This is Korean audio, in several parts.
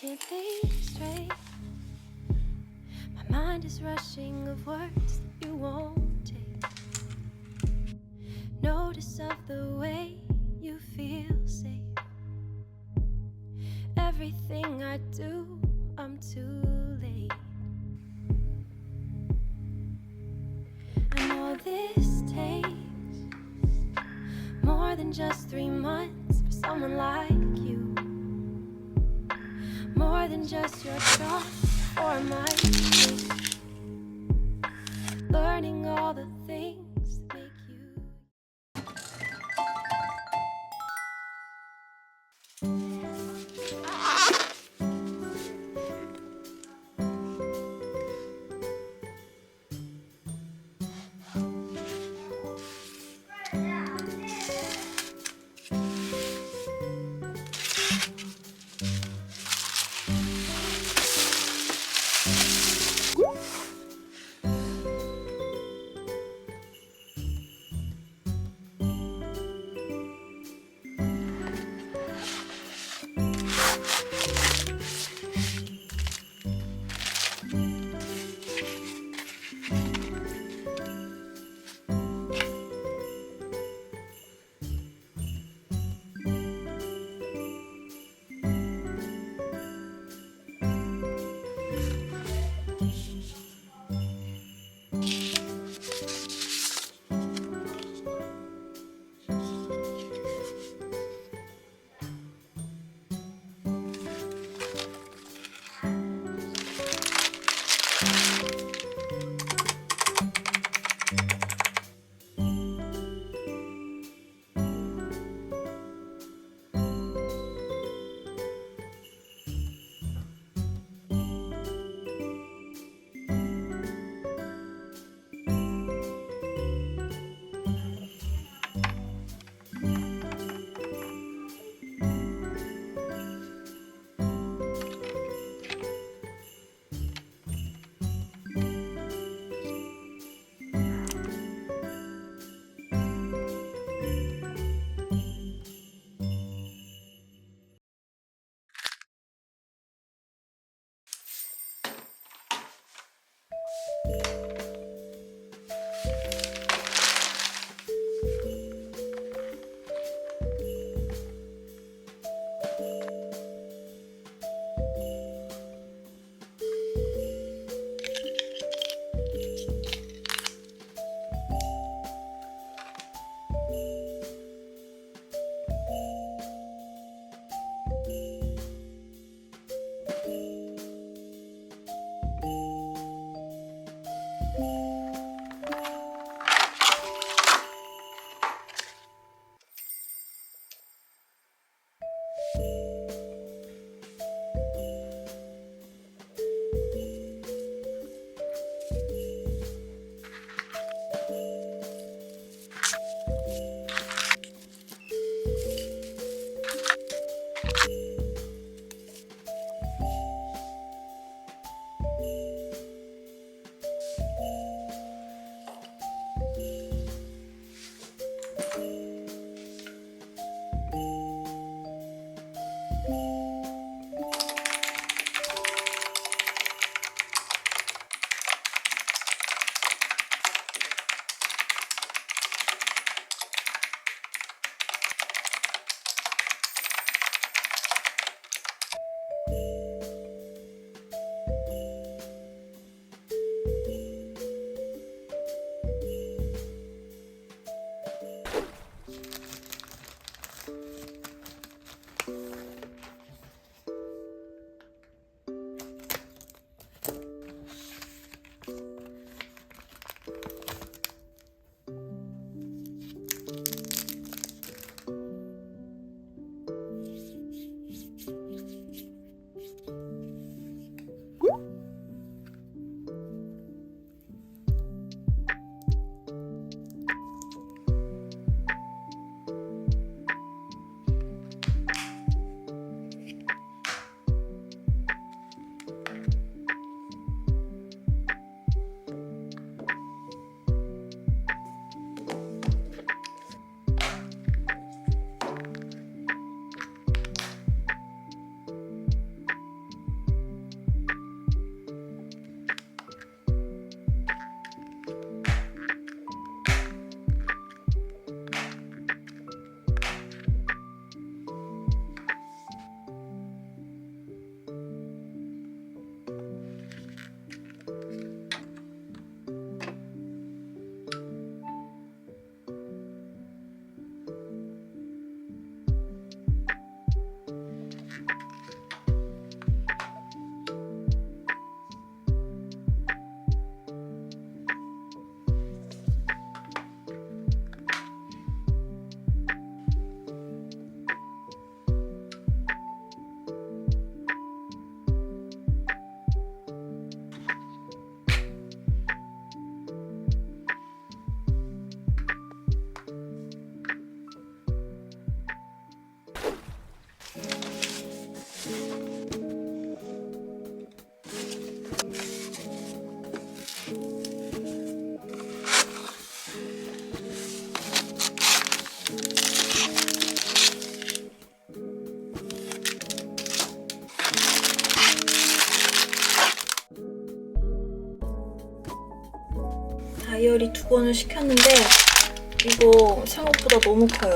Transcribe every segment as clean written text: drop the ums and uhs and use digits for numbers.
can't think straight. My mind is rushing of words that you won't take notice of the way you feel safe. Everything I do, I'm too late. I know this takes more than just 3 months for someone like you. More than just your trust or my faith. Learning all the things that make you. 다이어리 2권을 시켰는데 이거 생각보다 너무 커요.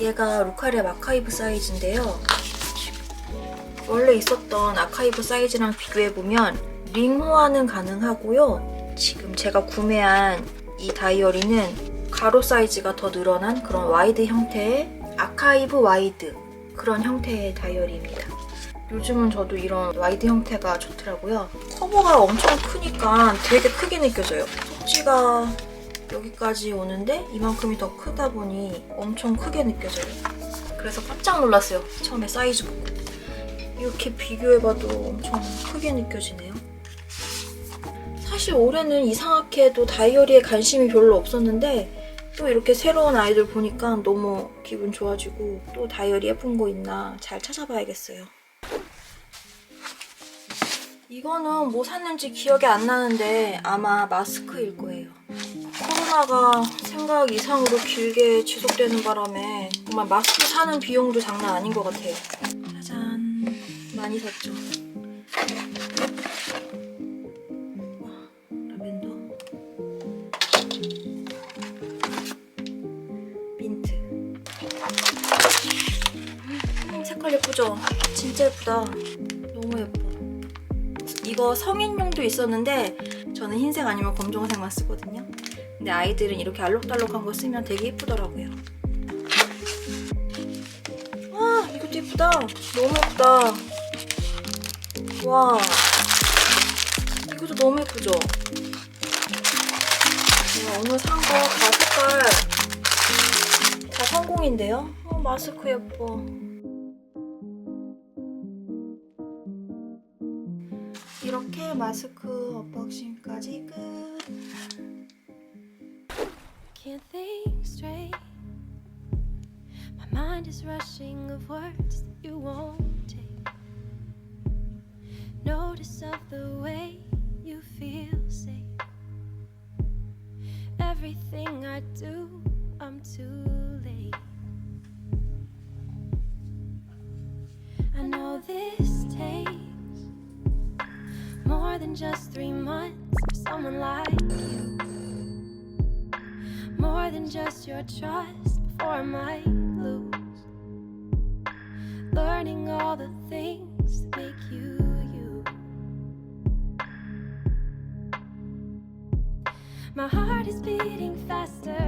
얘가 루카리아 아카이브 사이즈인데요. 원래 있었던 아카이브 사이즈랑 비교해보면 링 호환은 가능하고요. 지금 제가 구매한 이 다이어리는 가로 사이즈가 더 늘어난 그런 와이드 형태의 아카이브 와이드 그런 형태의 다이어리입니다. 요즘은 저도 이런 와이드 형태가 좋더라고요. 커버가 엄청 크니까 되게 크게 느껴져요. 속지가 여기까지 오는데 이만큼이 더 크다 보니 엄청 크게 느껴져요. 그래서 깜짝 놀랐어요. 처음에 사이즈 보고. 이렇게 비교해봐도 엄청 크게 느껴지네요. 사실 올해는 이상하게도 다이어리에 관심이 별로 없었는데 또 이렇게 새로운 아이들 보니까 너무 기분 좋아지고 또 다이어리 예쁜 거 있나 잘 찾아봐야겠어요. 이거는 뭐 샀는지 기억이 안 나는데 아마 마스크일 거예요. 코로나가 생각 이상으로 길게 지속되는 바람에 정말 마스크 사는 비용도 장난 아닌 것 같아요. 짜잔, 많이 샀죠. 와, 라벤더, 민트. 색깔 예쁘죠? 진짜 예쁘다. 너무 예뻐. 이거 성인용도 있었는데 저는 흰색 아니면 검정색만 쓰거든요. 근데 아이들은 이렇게 알록달록한 거 쓰면 되게 예쁘더라고요. 와, 이것도 예쁘다. 너무 예쁘다. 와, 이것도 너무 예쁘죠? 와, 오늘 산 거 다 색깔 다 성공인데요? 마스크 예뻐. 이렇게 마스크 언박싱까지 끝. Can't think straight. My mind is rushing of words that you won't take. Notice of the way you feel safe. Everything I do, I'm too late. I know this takes more than just 3 months for someone like you. More than just your trust before I might lose. Learning all the things that make you you. My heart is beating faster